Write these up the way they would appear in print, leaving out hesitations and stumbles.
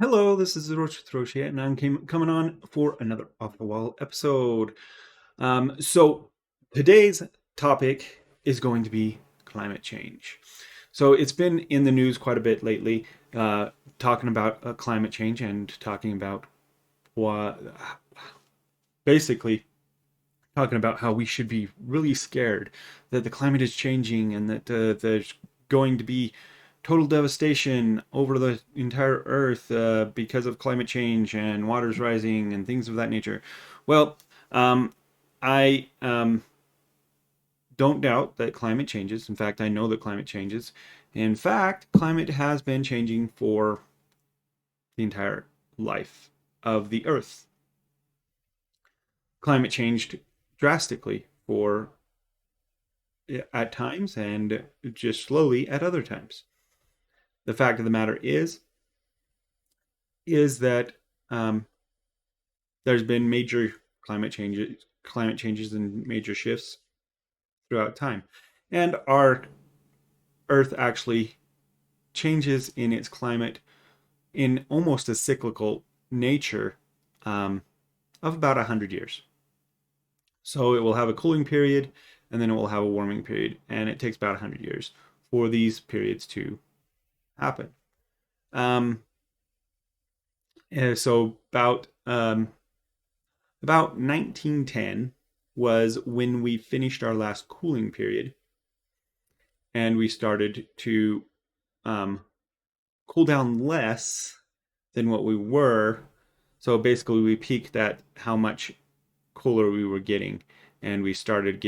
Hello, this is Roshi, and I'm coming on for another Off the Wall episode. So today's topic is going to be climate change. So it's been in the news quite a bit lately, talking about climate change and talking about what, basically talking about how we should be really scared that the climate is changing and that there's going to be total devastation over the entire earth because of climate change and waters rising and things of that nature. Well, I don't doubt that climate changes. In fact, I know that climate changes. In fact, climate has been changing for the entire life of the earth. Climate changed drastically for at times and just slowly at other times. The fact of the matter is that um, there's been major climate changes and major shifts throughout time, and our Earth actually changes in its climate in almost a cyclical nature um, of about 100 years. So it will have a cooling period, and then it will have a warming period, and it takes about 100 years for these periods to happen. Um, so about 1910 was when we finished our last cooling period, and we started to um, cool down less than what we were. So basically, we peaked at how much cooler we were getting, and it started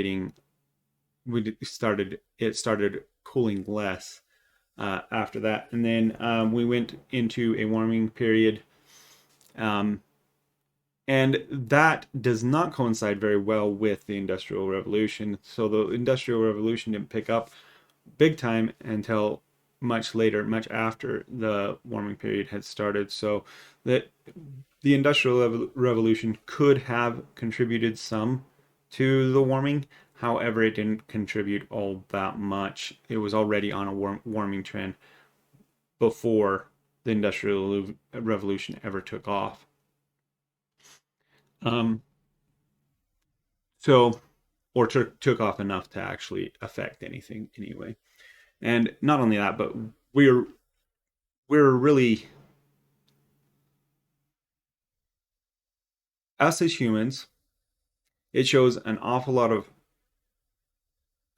cooling less after that, and then we went into a warming period. Um, And that does not coincide very well with the Industrial Revolution. So the Industrial Revolution didn't pick up big time until much later, much after the warming period had started. So that the Industrial Revolution could have contributed some to the warming. However, it didn't contribute all that much. It was already on a warming trend before the Industrial Revolution ever took off. Um, So, or took off enough to actually affect anything anyway. And not only that, but we're we're really us as humans. It shows an awful lot of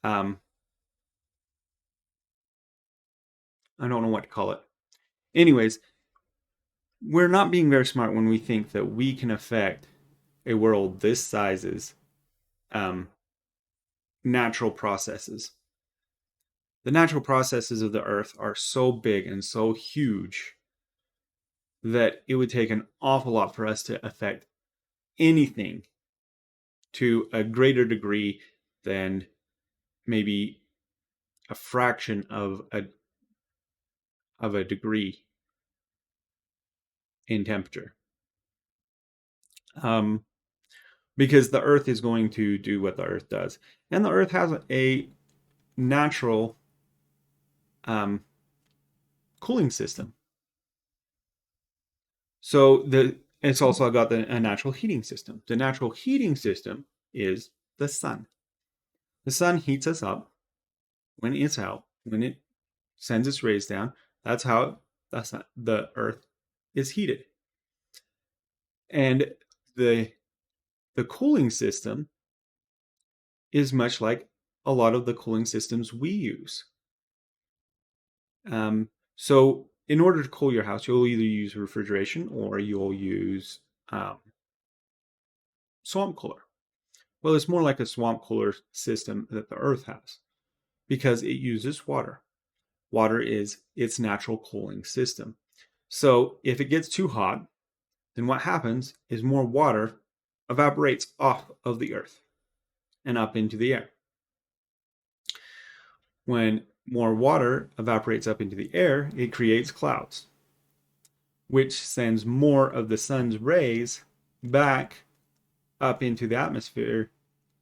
um, I don't know what to call it. Anyways, we're not being very smart when we think that we can affect a world this size's um, natural processes. The natural processes of the earth are so big and so huge that it would take an awful lot for us to affect anything to a greater degree than maybe a fraction of a degree in temperature. Um, because the Earth is going to do what the Earth does, and the Earth has a natural cooling system. So it's also got a natural heating system. The natural heating system is the sun. The sun heats us up when it's out, when it sends its rays down. That's how the Earth is heated. And the the cooling system is much like a lot of the cooling systems we use. So in order to cool your house, you'll either use refrigeration or you'll use um, swamp cooler. Well, it's more like a swamp cooler system that the Earth has because it uses water. Water is its natural cooling system. So if it gets too hot, then what happens is more water evaporates off of the Earth and up into the air. When more water evaporates up into the air, it creates clouds, which sends more of the sun's rays back up into the atmosphere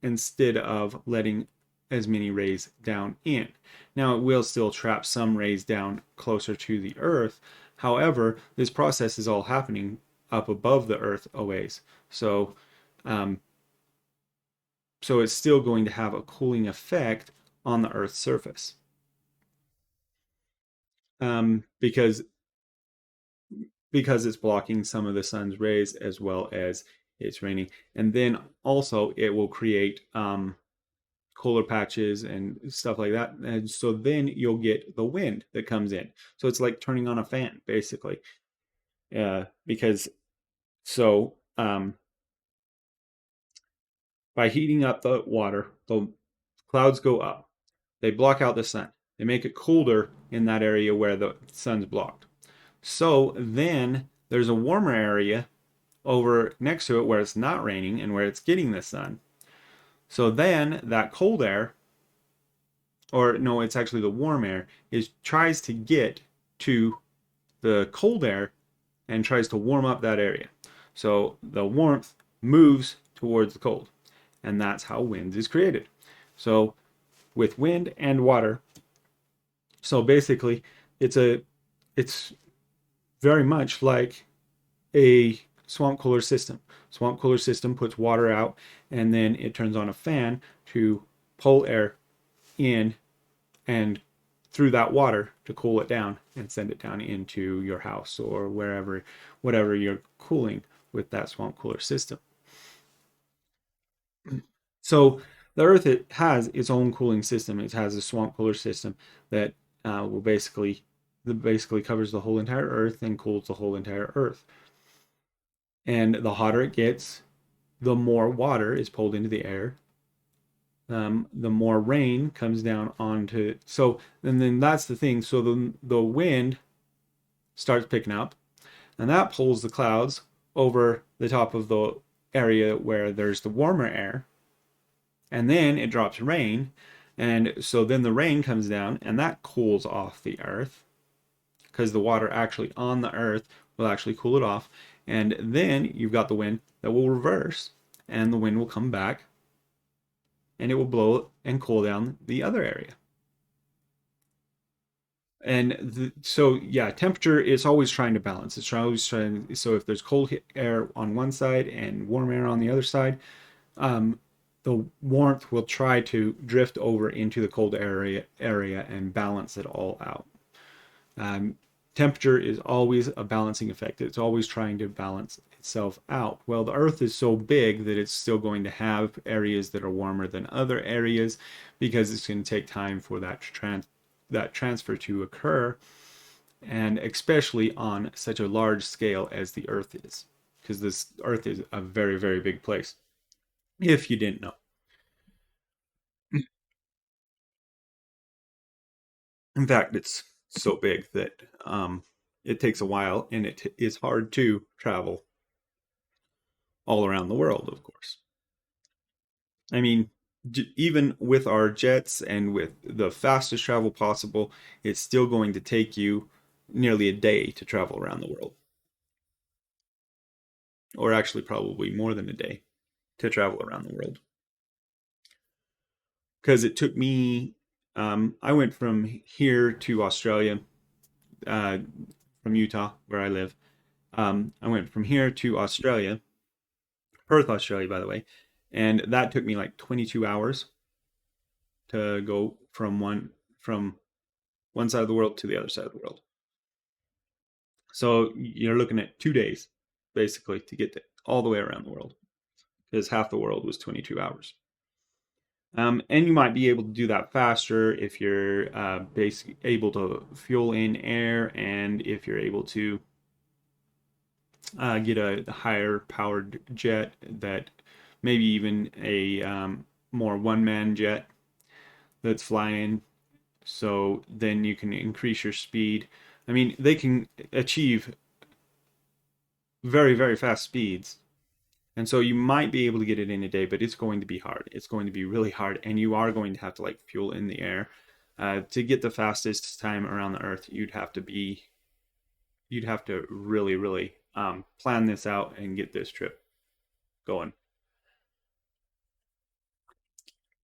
instead of letting as many rays down in. Now, it will still trap some rays down closer to the earth. However, this process is all happening up above the Earth a ways. So, um, so it's still going to have a cooling effect on the Earth's surface, because it's blocking some of the sun's rays as well as it's raining. And then also it will create cooler patches and stuff like that. And so then you'll get the wind that comes in. So it's like turning on a fan, basically. Because so by heating up the water, the clouds go up. They block out the sun. They make it colder in that area where the sun's blocked. So then there's a warmer area over next to it where it's not raining and where it's getting the sun. So then that cold air, or no, it's actually the warm air, is tries to get to the cold air and tries to warm up that area. So the warmth moves towards the cold, and that's how wind is created. So with wind and water, so basically it's very much like a swamp cooler system. Swamp cooler system puts water out and then it turns on a fan to pull air in and through that water to cool it down and send it down into your house or wherever, whatever you're cooling with that swamp cooler system. So the Earth, it has its own cooling system. It has a swamp cooler system that will basically that basically covers the whole entire Earth and cools the whole entire Earth. And the hotter it gets, the more water is pulled into the air. The more rain comes down onto. So and then that's the thing. So the wind starts picking up, and that pulls the clouds over the top of the area where there's the warmer air, and then it drops rain, and so then the rain comes down, and that cools off the earth because the water actually on the earth will actually cool it off, and then you've got the wind that will reverse, and the wind will come back, and it will blow and cool down the other area. And so yeah, temperature is always trying to balance. It's always trying. So if there's cold air on one side and warm air on the other side, um, the warmth will try to drift over into the cold area and balance it all out. Um, Temperature is always a balancing effect. It's always trying to balance itself out. Well, the Earth is so big that it's still going to have areas that are warmer than other areas because it's going to take time for that transfer to occur, and especially on such a large scale as the Earth is, because this Earth is a very, very big place. If you didn't know. In fact, it's so big that it takes a while and it is hard to travel all around the world, of course. I mean, even with our jets and with the fastest travel possible, it's still going to take you nearly a day to travel around the world, or actually, probably more than a day to travel around the world. Because it took me, I went from here to Australia, uh, from Utah, where I live. I went from here to Australia, Perth, Australia, by the way, and that took me like 22 hours to go from one side of the world to the other side of the world. So you're looking at 2 days basically to get all the way around the world because half the world was 22 hours. And you might be able to do that faster if you're basically able to fuel in air and if you're able to get a higher powered jet that maybe even a more one man jet that's flying. So then you can increase your speed. I mean, they can achieve very, very fast speeds. And so you might be able to get it in a day, but it's going to be hard. It's going to be really hard. And you are going to have to like fuel in the air. To get the fastest time around the earth, you'd have to really, really plan this out and get this trip going.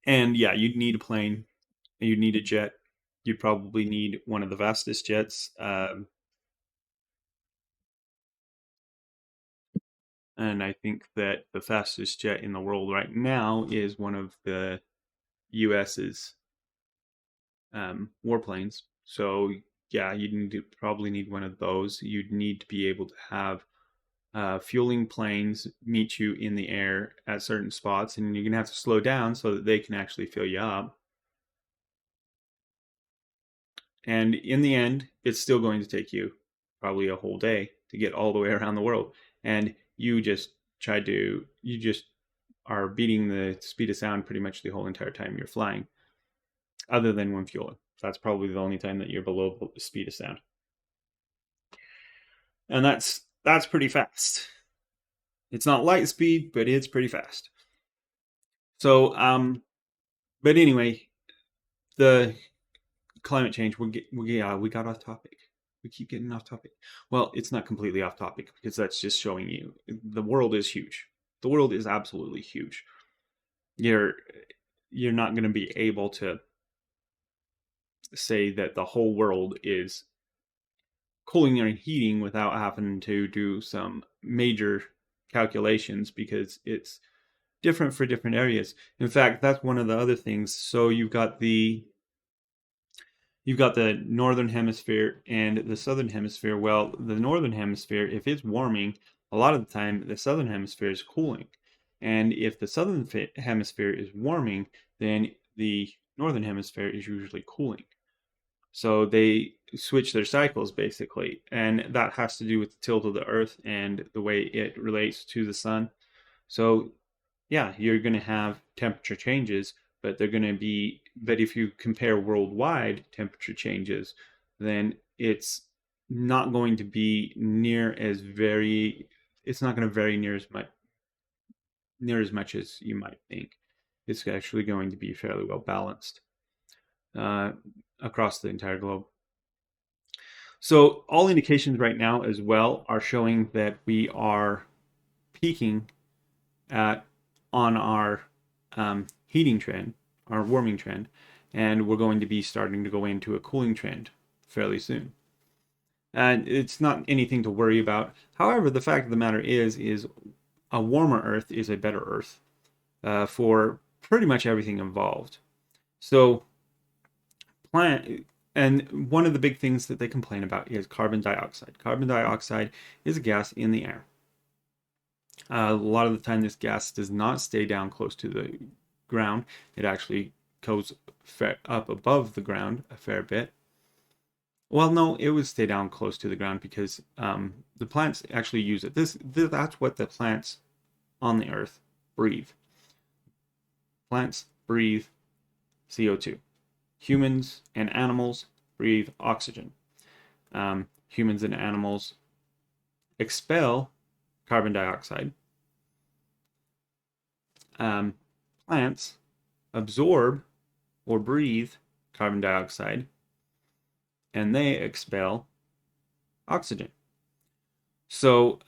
And yeah, you'd need a plane, you'd need a jet, you'd probably need one of the fastest jets. And I think that the fastest jet in the world right now is one of the US's warplanes. So yeah, you need to probably need one of those. You'd need to be able to have fueling planes meet you in the air at certain spots, and you're gonna have to slow down so that they can actually fill you up. And in the end, it's still going to take you probably a whole day to get all the way around the world. And you just are beating the speed of sound pretty much the whole entire time you're flying, other than when fueling. That's probably the only time that you're below the speed of sound. And that's pretty fast. It's not light speed, but it's pretty fast. So, but anyway, the climate change. We got off topic. We keep getting off topic. Well, it's not completely off topic because that's just showing you the world is huge. The world is absolutely huge. You're you're not going to be able to say that the whole world is cooling and heating without having to do some major calculations because it's different for different areas. In fact, that's one of the other things. So you've got the northern hemisphere and the southern hemisphere. Well, the northern hemisphere, if it's warming, a lot of the time the southern hemisphere is cooling. And if the southern hemisphere is warming, then the northern hemisphere is usually cooling. So they switch their cycles basically. And that has to do with the tilt of the earth and the way it relates to the sun. So yeah, you're going to have temperature changes, but they're going to be, but if you compare worldwide temperature changes, then not going to be near as very, it's not going to vary near as much as you might think. It's actually going to be fairly well balanced uh, across the entire globe. So all indications right now as well are showing that we are peaking at on our heating trend, our warming trend, and we're going to be starting to go into a cooling trend fairly soon. And it's not anything to worry about. However, the fact of the matter is a warmer Earth is a better Earth for pretty much everything involved. So, plant and one of the big things that they complain about is carbon dioxide. Carbon dioxide is a gas in the air. A lot of the time, this gas does not stay down close to the ground. It actually goes up above the ground a fair bit. Well, no, it would stay down close to the ground because the plants actually use it. That's what the plants on the earth breathe. Plants breathe CO2. Humans and animals breathe oxygen. Humans and animals expel carbon dioxide. Plants absorb or breathe carbon dioxide, and they expel oxygen. So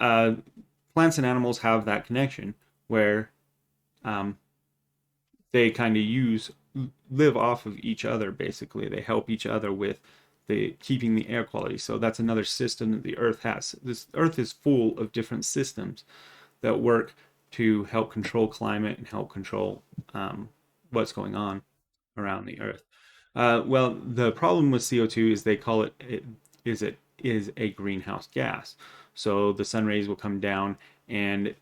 plants and animals have that connection where they kind of live off of each other. Basically, they help each other with keeping the air quality. So that's another system that the Earth has. This Earth is full of different systems that work to help control climate and help control what's going on around the Earth. Well, the problem with CO2 is they call it is a greenhouse gas. So the sun rays will come down, and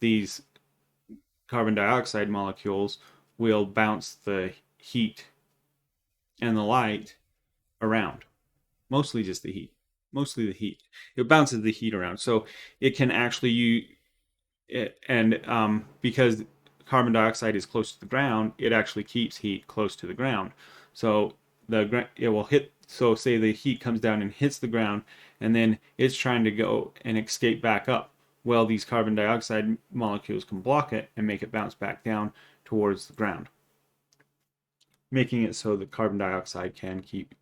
these carbon dioxide molecules will bounce the heat and the light around. Mostly just the heat. Mostly the heat. It bounces the heat around, so it can actually because carbon dioxide is close to the ground, it actually keeps heat close to the ground. So it will hit. So say the heat comes down and hits the ground, and then it's trying to go and escape back up. Well, these carbon dioxide molecules can block it and make it bounce back down towards the ground, making it so that carbon dioxide can keep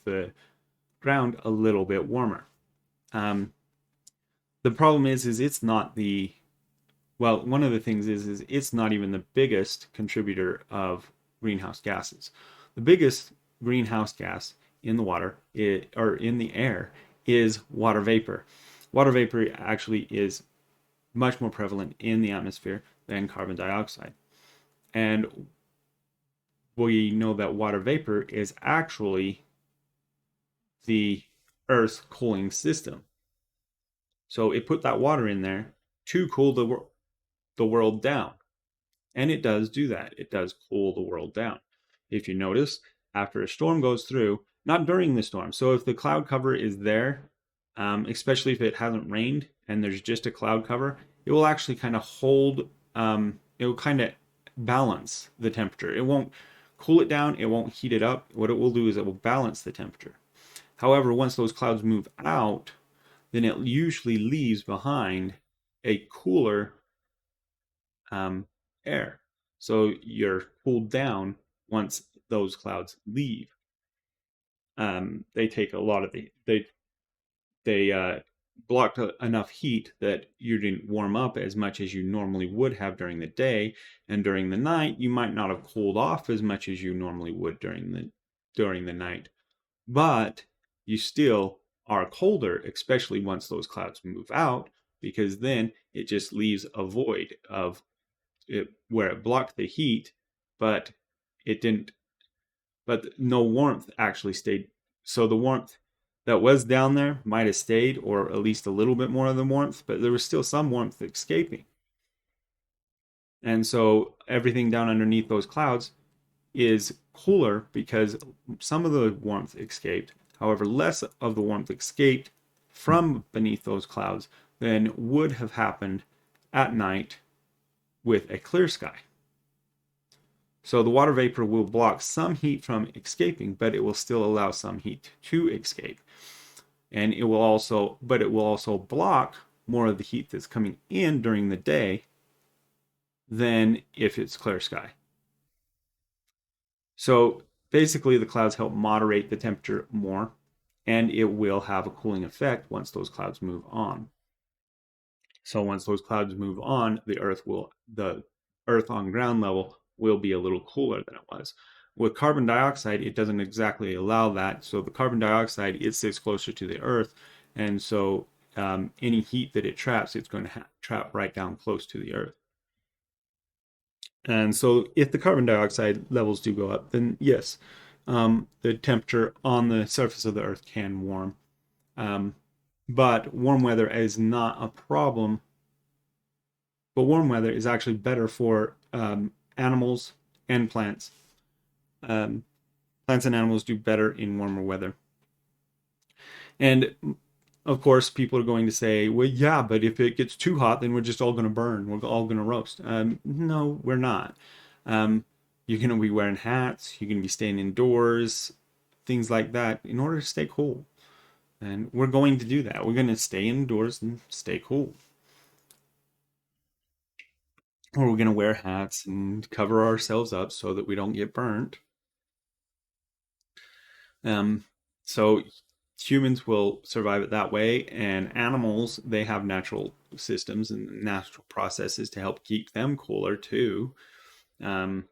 the ground a little bit warmer. The problem is it's not the well, one of the things is it's not even the biggest contributor of greenhouse gases. The biggest greenhouse gas in the water or in the air is water vapor. Water vapor actually is much more prevalent in the atmosphere than carbon dioxide. And we know that water vapor is actually the Earth's cooling system. So it put that water in there to cool the world down. And it does do that. It does cool the world down. If you notice, after a storm goes through, not during the storm. So if the cloud cover is there, especially if it hasn't rained and there's just a cloud cover, it will actually kind of hold, it will kind of balance the temperature. It won't cool it down, it won't heat it up. What it will do is it will balance the temperature. However, once those clouds move out, then it usually leaves behind a cooler air. So you're cooled down once those clouds leave. They take a lot of they blocked enough heat that you didn't warm up as much as you normally would have during the day, and during the night you might not have cooled off as much as you normally would during the night. But you still are colder, especially once those clouds move out, because then it just leaves a void of where it blocked the heat, but it didn't. But no warmth actually stayed. So the warmth that was down there might have stayed, or at least a little bit more of the warmth, but there was still some warmth escaping. And so everything down underneath those clouds is cooler because some of the warmth escaped. However, less of the warmth escaped from beneath those clouds than would have happened at night with a clear sky. So the water vapor will block some heat from escaping, but it will still allow some heat to escape. And it will also block more of the heat that's coming in during the day than if it's clear sky. So basically the clouds help moderate the temperature more, and it will have a cooling effect once those clouds move on. So once those clouds move on, the earth on ground level will be a little cooler than it was. With carbon dioxide, it doesn't exactly allow that. So the carbon dioxide, it sits closer to the earth, and so any heat that it traps, it's going to trap right down close to the earth. And so if the carbon dioxide levels do go up, then yes, the temperature on the surface of the earth can warm. But warm weather is not a problem. But warm weather is actually better for animals and plants. Plants and animals do better in warmer weather. And of course, people are going to say, well, yeah, but if it gets too hot, then we're just all going to burn. We're all going to roast. No, we're not. You're going to be wearing hats. You're going to be staying indoors, things like that, in order to stay cool. And we're going to do that. We're going to stay indoors and stay cool. Or we're going to wear hats and cover ourselves up so that we don't get burnt. So humans will survive it that way, and animals, they have natural systems and natural processes to help keep them cooler too. And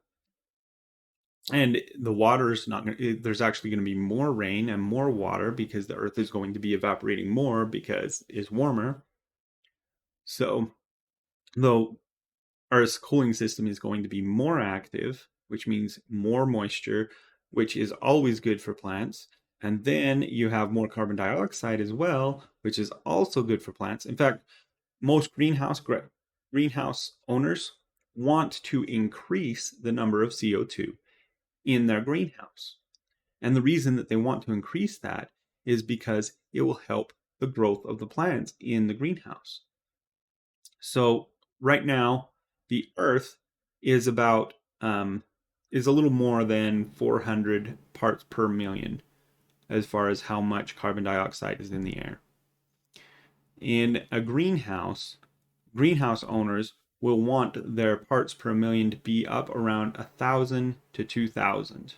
the water is not there's actually going to be more rain and more water because the earth is going to be evaporating more because it's warmer. So though Earth's cooling system is going to be more active, which means more moisture, which is always good for plants. And then you have more carbon dioxide as well, which is also good for plants. In fact, most greenhouse owners want to increase the number of CO2 in their greenhouse. And the reason that they want to increase that is because it will help the growth of the plants in the greenhouse. So right now, the Earth is about is a little more than 400 parts per million as far as how much carbon dioxide is in the air. In a greenhouse owners will want their parts per million to be up around 1,000 to 2,000.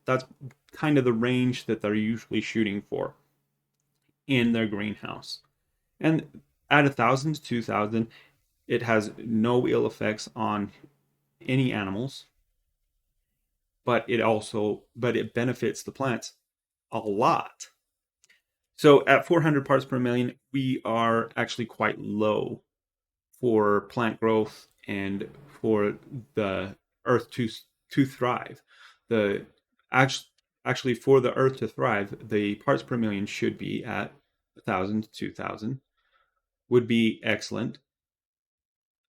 That's kind of the range that they're usually shooting for in their greenhouse. And at 1,000 to 2,000, it has no ill effects on any animals, but it benefits the plants a lot. So at 400 parts per million, we are actually quite low for plant growth and for the earth to thrive. The actually actually for the earth to thrive, the parts per million should be at 1,000 to 2,000 would be excellent.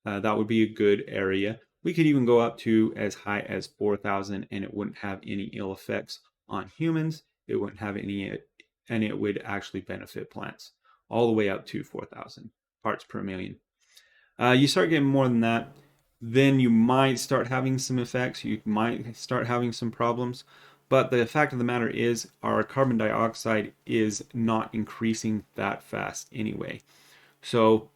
That would be a good area. We could even go up to as high as 4,000 and it wouldn't have any ill effects on humans. It wouldn't have any, and it would actually benefit plants all the way up to 4,000 parts per million. You start getting more than that, then you might start having some effects. You might start having some problems. But the fact of the matter is, our carbon dioxide is not increasing that fast anyway. So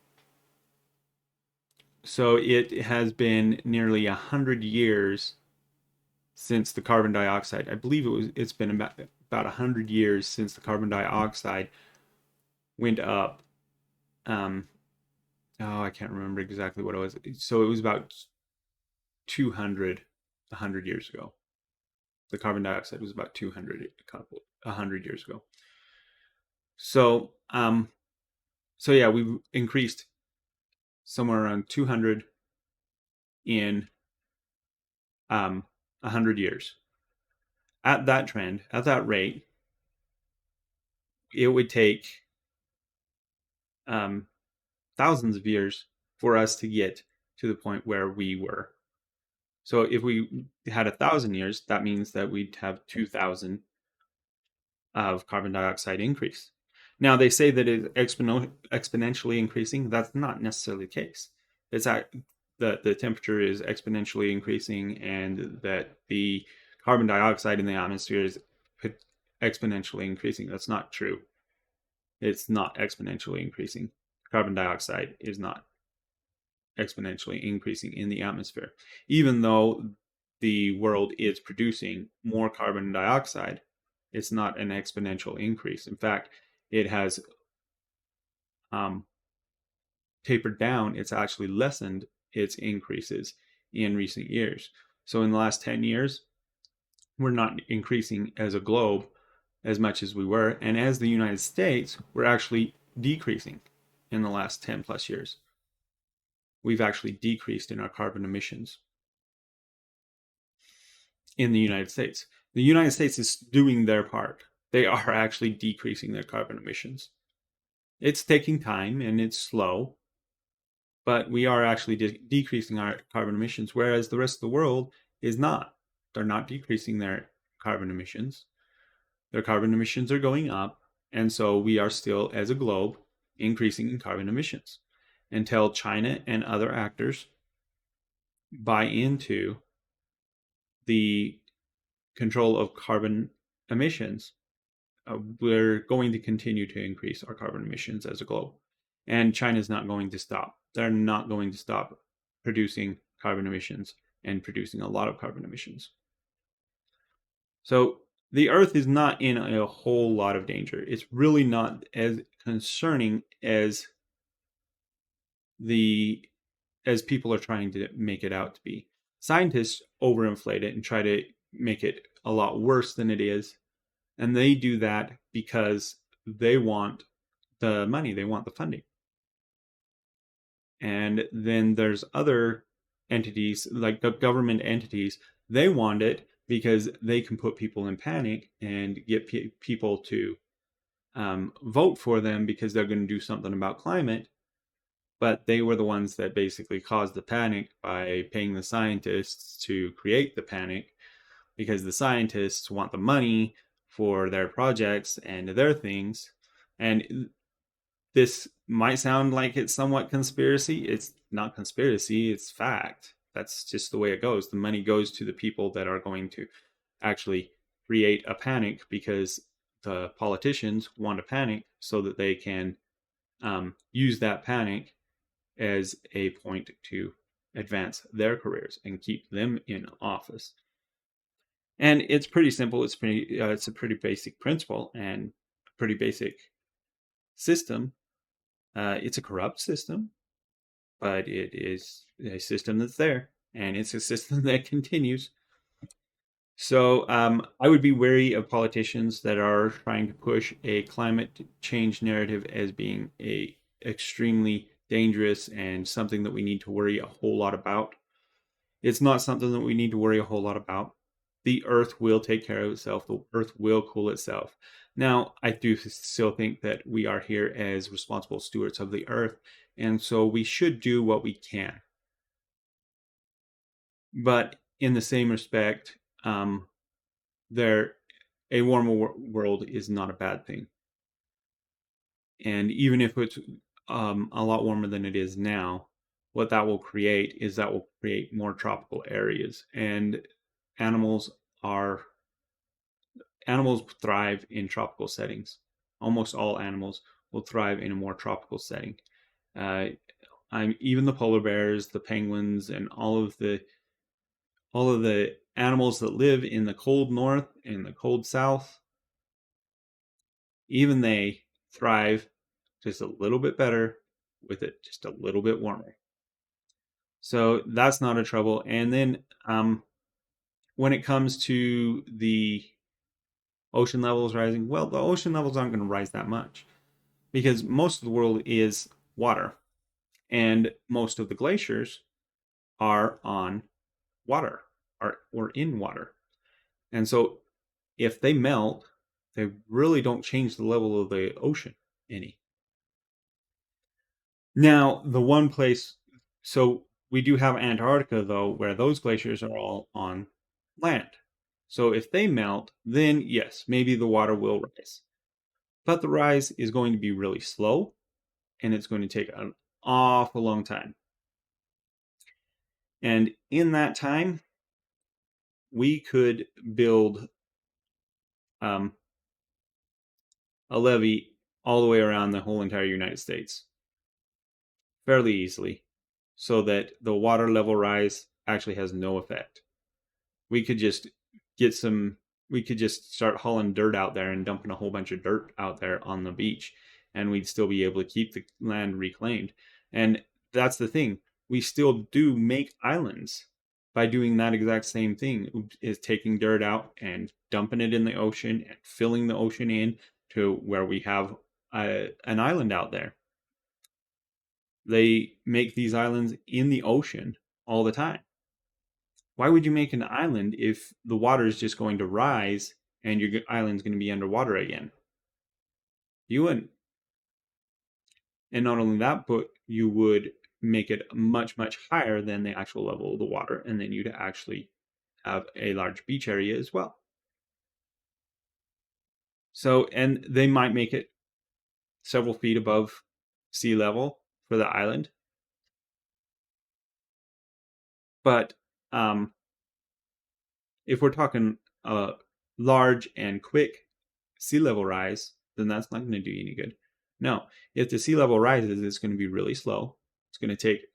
so it has been nearly 100 years since the carbon dioxide. I believe it's been about 100 years since the carbon dioxide went up. Um, oh, I can't remember exactly what it was. So it was about 200, 100 years ago. The carbon dioxide was about 200, 100 years ago. So so yeah, we've increased somewhere around 200 in 100 years. At that trend, at that rate, it would take um, thousands of years for us to get to the point where we were. So if we had 1,000 years, that means that we'd have 2,000 of carbon dioxide increase. Now they say that it's exponentially increasing. That's not necessarily the case. It's that the temperature is exponentially increasing, and that the carbon dioxide in the atmosphere is exponentially increasing. That's not true. It's not exponentially increasing. Carbon dioxide is not exponentially increasing in the atmosphere, even though the world is producing more carbon dioxide. It's not an exponential increase. In fact, it has um, tapered down. It's actually lessened its increases in recent years. So in the last 10 years, we're not increasing as a globe as much as we were. And as the United States, we're actually decreasing in the last 10 plus years. We've actually decreased in our carbon emissions in the United States. The United States is doing their part. They are actually decreasing their carbon emissions. It's taking time and it's slow, but we are actually decreasing our carbon emissions, whereas the rest of the world is not. They're not decreasing their carbon emissions. Their carbon emissions are going up, and so we are still, as a globe, increasing in carbon emissions until China and other actors buy into the control of carbon emissions. We're going to continue to increase our carbon emissions as a globe. And China's not going to stop. They're not going to stop producing carbon emissions and producing a lot of carbon emissions. So the Earth is not in a whole lot of danger. It's really not as concerning the as people are trying to make it out to be. Scientists overinflate it and try to make it a lot worse than it is. And they do that because they want the money, they want the funding. And then there's other entities, like the government entities, they want it because they can put people in panic and get people to vote for them because they're going to do something about climate. But they were the ones that basically caused the panic by paying the scientists to create the panic, because the scientists want the money for their projects and their things. And this might sound like it's somewhat conspiracy. It's not conspiracy, it's fact. That's just the way it goes. The money goes to the people that are going to actually create a panic, because the politicians want a panic so that they can use that panic as a point to advance their careers and keep them in office. And it's pretty simple. It's a pretty basic principle and pretty basic system. It's a corrupt system, but it is a system that's there, and it's a system that continues. So I would be wary of politicians that are trying to push a climate change narrative as being a extremely dangerous and something that we need to worry a whole lot about. It's not something that we need to worry a whole lot about. The earth will take care of itself. The earth will cool itself. Now, I do still think that we are here as responsible stewards of the earth, and so we should do what we can. But in the same respect, there a warmer world is not a bad thing. And even if it's a lot warmer than it is now, what that will create is that will create more tropical areas. And animals are animals thrive in tropical settings. Almost all animals will thrive in a more tropical setting. Uh, even the polar bears, the penguins, and all of the animals that live in the cold north and the cold south, even they thrive just a little bit better with it just a little bit warmer. So that's not a trouble. And then when it comes to the ocean levels rising, well, the ocean levels aren't going to rise that much because most of the world is water, and most of the glaciers are on water or in water. And so if they melt, they really don't change the level of the ocean any. Now, the one place, so we do have Antarctica though, where those glaciers are all on land. So if they melt, then yes, maybe the water will rise. But the rise is going to be really slow and it's going to take an awful long time. And in that time, we could build um, a levee all the way around the whole entire United States fairly easily so that the water level rise actually has no effect. We could just get some, we could just start hauling dirt out there and dumping a whole bunch of dirt out there on the beach, and we'd still be able to keep the land reclaimed. And that's the thing, we still do make islands by doing that exact same thing, is taking dirt out and dumping it in the ocean and filling the ocean in to where we have an island out there. They make these islands in the ocean all the time. Why would you make an island if the water is just going to rise and your island's going to be underwater again? You wouldn't. And not only that, but you would make it much, much higher than the actual level of the water, and then you'd actually have a large beach area as well. So, and they might make it several feet above sea level for the island. But if we're talking large and quick sea level rise, then that's not going to do you any good. No, if the sea level rises, it's going to be really slow. It's going to take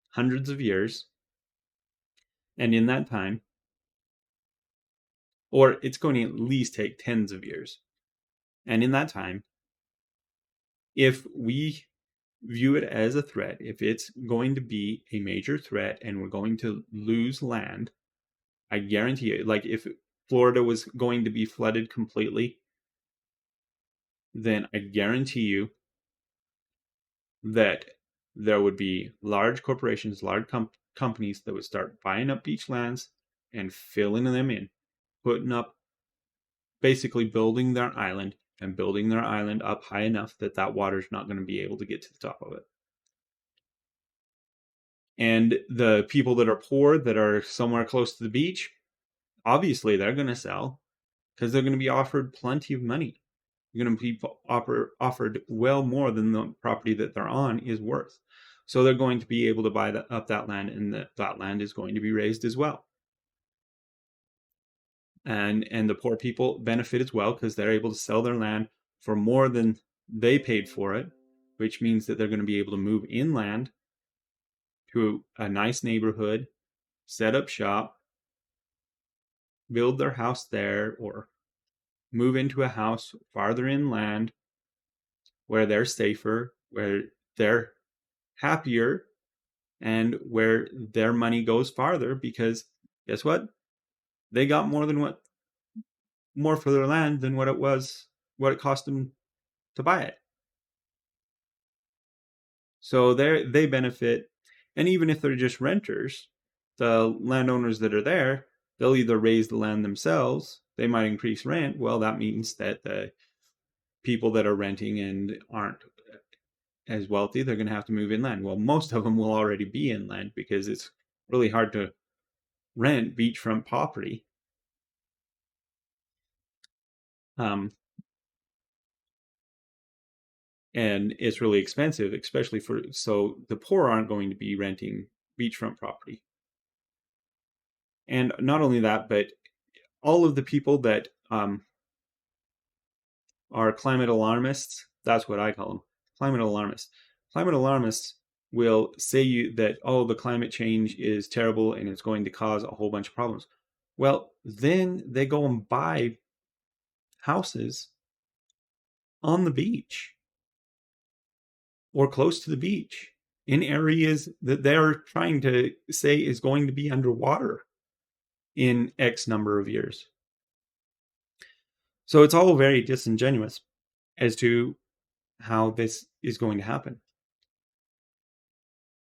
hundreds of years. And in that time, or it's going to at least take tens of years. And in that time, if we view it as a threat, if it's going to be a major threat and we're going to lose land, I guarantee you, like if Florida was going to be flooded completely, then I guarantee you that there would be large corporations, large companies that would start buying up beach lands and filling them in, putting up, basically building their island and building their island up high enough that that water is not going to be able to get to the top of it. And the people that are poor, that are somewhere close to the beach, obviously they're going to sell because they're going to be offered plenty of money. You're going to be offered well more than the property that they're on is worth. So they're going to be able to buy up that land, and that land is going to be raised as well. And the poor people benefit as well because they're able to sell their land for more than they paid for it, which means that they're going to be able to move inland to a nice neighborhood, set up shop, build their house there, or move into a house farther inland where they're safer, where they're happier, and where their money goes farther because guess what? They got more for their land than what it cost them to buy it. So they benefit. And even if they're just renters, the landowners that are there, they'll either raise the land themselves, they might increase rent. Well, that means that the people that are renting and aren't as wealthy, they're going to have to move inland. Well, most of them will already be inland because it's really hard to rent beachfront property. Um, and it's really expensive, especially so the poor aren't going to be renting beachfront property. And not only that, but all of the people that are climate alarmists, that's what I call them, climate alarmists. Climate alarmists will say that, oh, the climate change is terrible and it's going to cause a whole bunch of problems. Well, then they go and buy houses on the beach or close to the beach in areas that they're trying to say is going to be underwater in X number of years. So it's all very disingenuous as to how this is going to happen.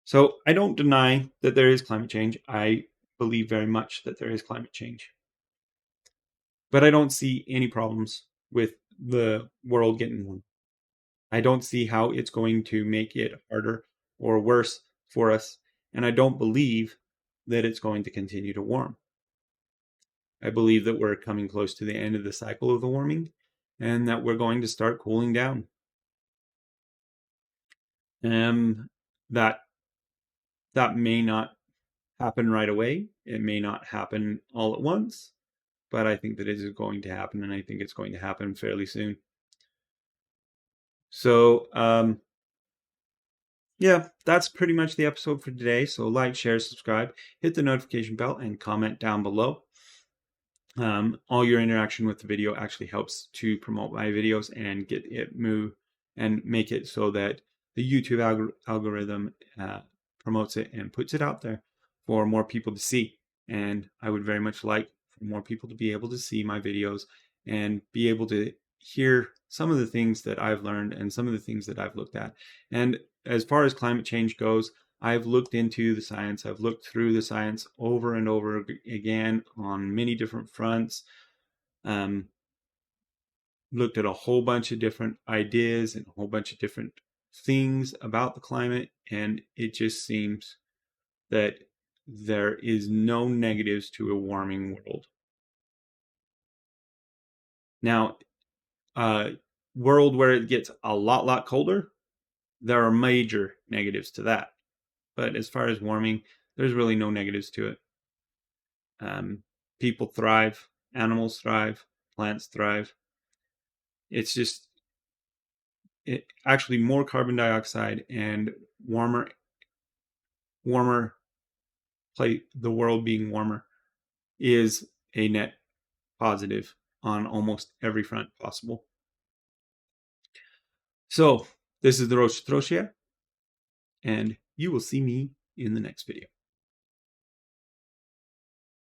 So I don't deny that there is climate change. I believe very much that there is climate change. But I don't see any problems with the world getting warm. I don't see how it's going to make it harder or worse for us. And I don't believe that it's going to continue to warm. I believe that we're coming close to the end of the cycle of the warming and that we're going to start cooling down. That may not happen right away. It may not happen all at once, but I think that it is going to happen, and I think it's going to happen fairly soon. So, yeah, that's pretty much the episode for today. So like, share, subscribe, hit the notification bell, and comment down below. All your interaction with the video actually helps to promote my videos and get it move and make it so that the YouTube algorithm promotes it and puts it out there for more people to see. And I would very much like for more people to be able to see my videos and be able to hear some of the things that I've learned and some of the things that I've looked at. And as far as climate change goes, I've looked into the science. I've looked through the science over and over again on many different fronts. Looked at a whole bunch of different ideas and a whole bunch of different things about the climate, and it just seems that there is no negatives to a warming world. Now, world where it gets a lot colder, there are major negatives to that. But as far as warming, there's really no negatives to it. People thrive, animals thrive, plants thrive. It's just actually more carbon dioxide and warmer the world being warmer is a net positive on almost every front possible. So this is the Rosh Troshia, and you will see me in the next video.